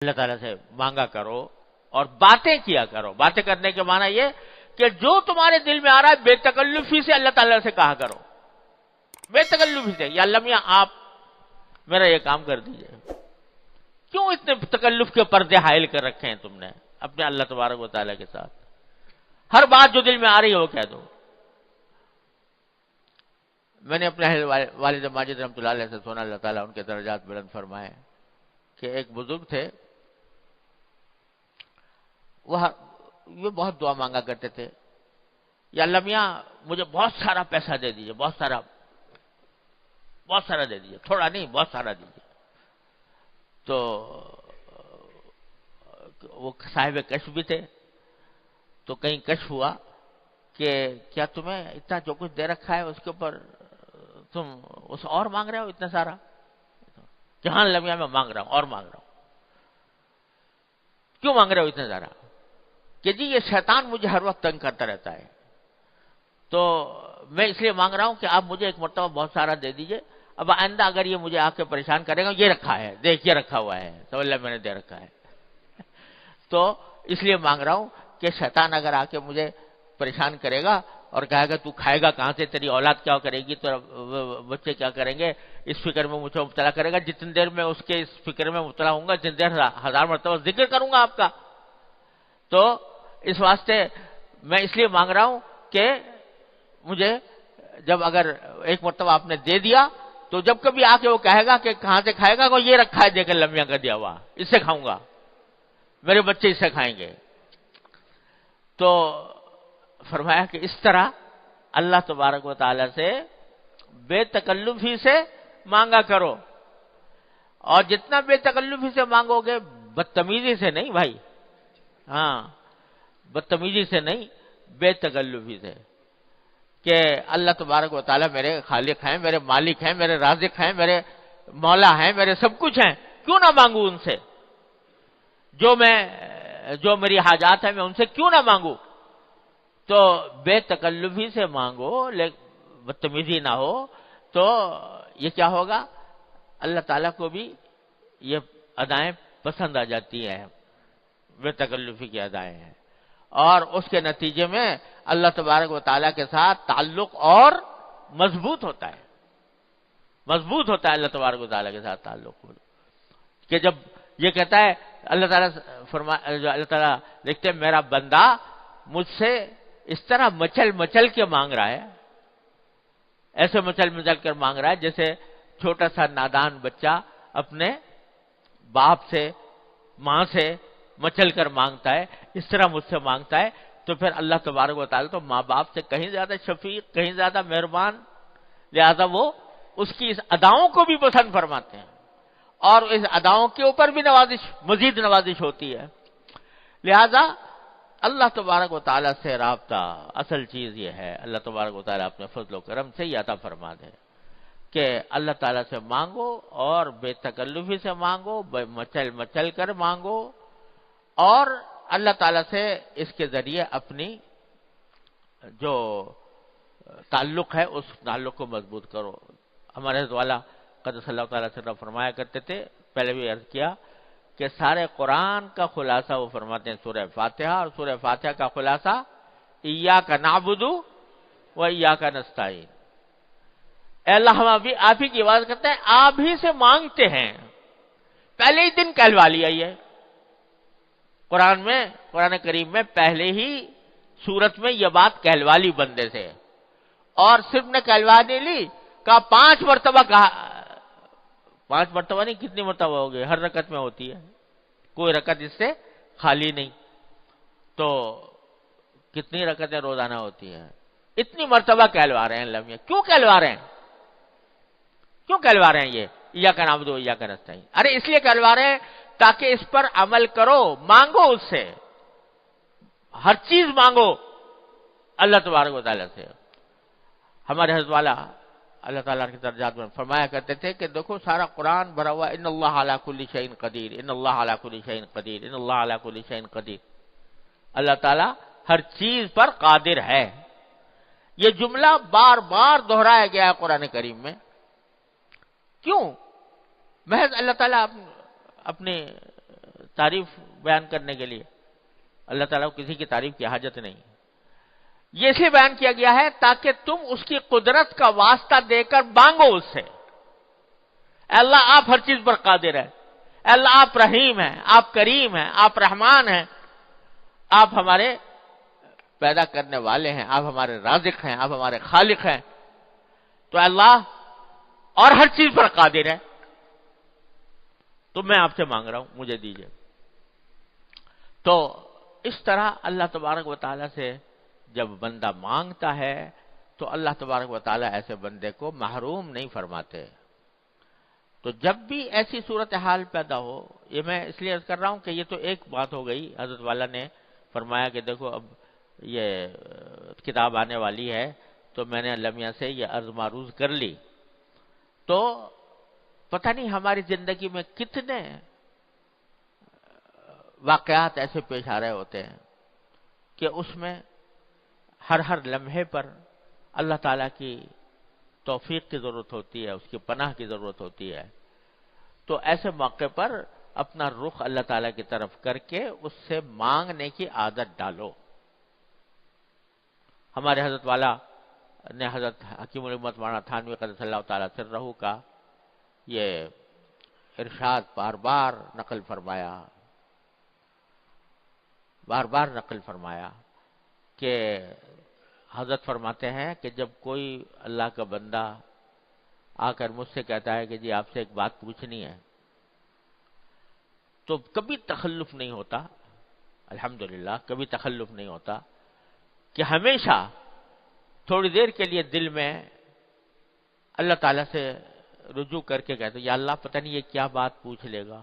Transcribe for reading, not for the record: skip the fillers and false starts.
اللہ تعالیٰ سے مانگا کرو اور باتیں کیا کرو. باتیں کرنے کے معنی یہ کہ جو تمہارے دل میں آ رہا ہے بے تکلفی سے اللہ تعالیٰ سے کہا کرو. بے تکلفی سے، یا اللہ میاں آپ میرا یہ کام کر دیجئے. کیوں اتنے تکلف کے پردے حائل کر رکھے ہیں تم نے اپنے اللہ تبارک و تعالیٰ کے ساتھ؟ ہر بات جو دل میں آ رہی ہے وہ کہہ دو. میں نے اپنے والد ماجد رحمۃ اللہ علیہ سے سنا، اللہ تعالیٰ ان کے درجات بلند فرمائے، کہ ایک بزرگ تھے، وہ بہت دعا مانگا کرتے تھے، یا اللہ میاں مجھے بہت سارا پیسہ دے دیجئے، بہت سارا دے دیجئے، تھوڑا نہیں بہت سارا دیجئے. تو وہ صاحب کشف بھی تھے، تو کہیں کشف ہوا کہ کیا تمہیں اتنا جو کچھ دے رکھا ہے اس کے اوپر تم اس اور مانگ رہے ہو اتنا سارا؟ کہ ہاں اللہ میاں میں مانگ رہا ہوں اور مانگ رہا ہوں. کیوں مانگ رہے ہو اتنا سارا؟ کہ جی یہ شیطان مجھے ہر وقت تنگ کرتا رہتا ہے، تو میں اس لیے مانگ رہا ہوں کہ آپ مجھے ایک مرتبہ بہت سارا دے دیجئے. اب آئندہ اگر یہ مجھے آ کے پریشان کرے گا، یہ رکھا ہے دیکھ، یہ رکھا ہوا ہے تو اللہ میں نے دے رکھا ہے، تو اس لیے مانگ رہا ہوں کہ شیطان اگر آ کے مجھے پریشان کرے گا اور کہے گا تو کھائے گا کہاں سے، تیری اولاد کیا کرے گی، تو بچے کیا کریں گے، اس فکر میں مجھے مبتلا کرے گا. جتنی دیر میں اس کے اس فکر میں مبتلا ہوں گا، جتنی دیر 1000 مرتبہ ذکر کروں گا آپ کا. تو اس واسطے میں اس لیے مانگ رہا ہوں کہ مجھے جب اگر ایک مرتبہ آپ نے دے دیا تو جب کبھی آ کے وہ کہے گا کہ کہاں سے کھائے گا، وہ یہ رکھا ہے دیکھ لمبیاں کا دیا ہوا، اس سے کھاؤں گا، میرے بچے اس سے کھائیں گے. تو فرمایا کہ اس طرح اللہ تبارک و تعالی سے بے تکلفی سے مانگا کرو، اور جتنا بے تکلفی سے مانگو گے، بدتمیزی سے نہیں بھائی، ہاں بدتمیزی سے نہیں، بے تکلفی سے، کہ اللہ تبارک و تعالیٰ میرے خالق ہیں، میرے مالک ہیں، میرے رازق ہیں، میرے مولا ہیں، میرے سب کچھ ہیں، کیوں نہ مانگوں ان سے؟ جو میری حاجات ہیں میں ان سے کیوں نہ مانگوں؟ تو بے تکلفی سے مانگو، بدتمیزی نہ ہو، تو یہ کیا ہوگا؟ اللہ تعالیٰ کو بھی یہ ادائیں پسند آ جاتی ہیں، بے تکلفی کی ادائیں ہیں، اور اس کے نتیجے میں اللہ تبارک و تعالیٰ کے ساتھ تعلق اور مضبوط ہوتا ہے، اللہ تبارک و تعالیٰ کے ساتھ تعلق. کہ جب یہ کہتا ہے اللہ تعالیٰ دیکھتے ہیں میرا بندہ مجھ سے اس طرح مچل کے مانگ رہا ہے، ایسے مچل کر مانگ رہا ہے جیسے چھوٹا سا نادان بچہ اپنے باپ سے، ماں سے مچل کر مانگتا ہے، اس طرح مجھ سے مانگتا ہے. تو پھر اللہ تبارک و تعالیٰ تو ماں باپ سے کہیں زیادہ شفیق، کہیں زیادہ مہربان، لہذا وہ اس کی اس اداؤں کو بھی پسند فرماتے ہیں، اور اس اداؤں کے اوپر بھی مزید نوازش ہوتی ہے. لہذا اللہ تبارک و تعالیٰ سے رابطہ، اصل چیز یہ ہے، اللہ تبارک و تعالیٰ اپنے فضل و کرم سے یہ عطا فرما دے کہ اللہ تعالیٰ سے مانگو، اور بے تکلفی سے مانگو، مچل کر مانگو، اور اللہ تعالیٰ سے اس کے ذریعے اپنی جو تعلق ہے اس تعلق کو مضبوط کرو. ہمارے حضرت والا قدس اللہ تعالیٰ سے فرمایا کرتے تھے، پہلے بھی عرض کیا کہ سارے قرآن کا خلاصہ وہ فرماتے ہیں سورہ فاتحہ، اور سورہ فاتحہ کا خلاصہ ایاک نعبد و ایاک نستعین. اے اللہ ہم آپ ہی کی عبادت کرتے ہیں، آپ ہی سے مانگتے ہیں. پہلے ہی دن کہلوا لیا یہ قرآن کریم میں پہلے ہی سورت میں یہ بات کہلوا لی بندے سے، اور صرف نے کہلوا نہیں لی، کہا 5 مرتبہ کہا. 5 مرتبہ نہیں، کتنی مرتبہ ہو گئی؟ ہر رکعت میں ہوتی ہے، کوئی رکعت اس سے خالی نہیں. تو کتنی رکعتیں روزانہ ہوتی ہیں؟ اتنی مرتبہ کہلوا رہے ہیں لمحے. کیوں کہلوا رہے ہیں یہ ایاک نعبد و ایاک نستعین؟ ارے اس لیے کہلوا رہے ہیں تاکہ اس پر عمل کرو، مانگو اس سے، ہر چیز مانگو اللہ تبارک و تعالیٰ سے. ہمارے حضرت والا اللہ تعالیٰ کے درجات میں فرمایا کرتے تھے کہ دیکھو سارا قرآن بھرا ہوا ان اللہ علی کل شیء قدیر، ان اللہ علی کل شیء قدیر، ان اللہ علی کل شیء قدیر. اللہ تعالیٰ ہر چیز پر قادر ہے. یہ جملہ بار بار دہرایا گیا ہے قرآن کریم میں. کیوں؟ محض اللہ تعالیٰ اپنی تعریف بیان کرنے کے لیے، اللہ تعالیٰ کو کسی کی تعریف کی حاجت نہیں۔ یہ اسے بیان کیا گیا ہے تاکہ تم اس کی قدرت کا واسطہ دے کر مانگو اس سے، اے اللہ آپ ہر چیز پر قادر ہیں، اے اللہ آپ رحیم ہیں، آپ کریم ہیں، آپ رحمان ہیں، آپ ہمارے پیدا کرنے والے ہیں، آپ ہمارے رازق ہیں، آپ ہمارے خالق ہیں، تو اے اللہ اور ہر چیز پر قادر ہے، تو میں آپ سے مانگ رہا ہوں، مجھے دیجیے۔ تو اس طرح اللہ تبارک و تعالیٰ سے جب بندہ مانگتا ہے تو اللہ تبارک و تعالیٰ ایسے بندے کو محروم نہیں فرماتے۔ تو جب بھی ایسی صورتحال پیدا ہو، یہ میں اس لیے عرض کر رہا ہوں کہ یہ تو ایک بات ہو گئی، حضرت والا نے فرمایا کہ دیکھو اب یہ کتاب آنے والی ہے تو میں نے اللہ میاں سے یہ عرض معروض کر لی، تو پتہ نہیں ہماری زندگی میں کتنے واقعات ایسے پیش آ رہے ہوتے ہیں کہ اس میں ہر لمحے پر اللہ تعالیٰ کی توفیق کی ضرورت ہوتی ہے، اس کی پناہ کی ضرورت ہوتی ہے۔ تو ایسے موقع پر اپنا رخ اللہ تعالیٰ کی طرف کر کے اس سے مانگنے کی عادت ڈالو۔ ہمارے حضرت والا نے حضرت حکیم الامت مولانا تھانوی قدس اللہ تعالیٰ سرہ کا یہ ارشاد بار بار نقل فرمایا کہ حضرت فرماتے ہیں کہ جب کوئی اللہ کا بندہ آ کر مجھ سے کہتا ہے کہ جی آپ سے ایک بات پوچھنی ہے، تو کبھی تخلف نہیں ہوتا، الحمدللہ کبھی تخلف نہیں ہوتا، کہ ہمیشہ تھوڑی دیر کے لیے دل میں اللہ تعالیٰ سے رجوع کر کے کہتے ہیں یا اللہ پتہ نہیں یہ کیا بات پوچھ لے گا،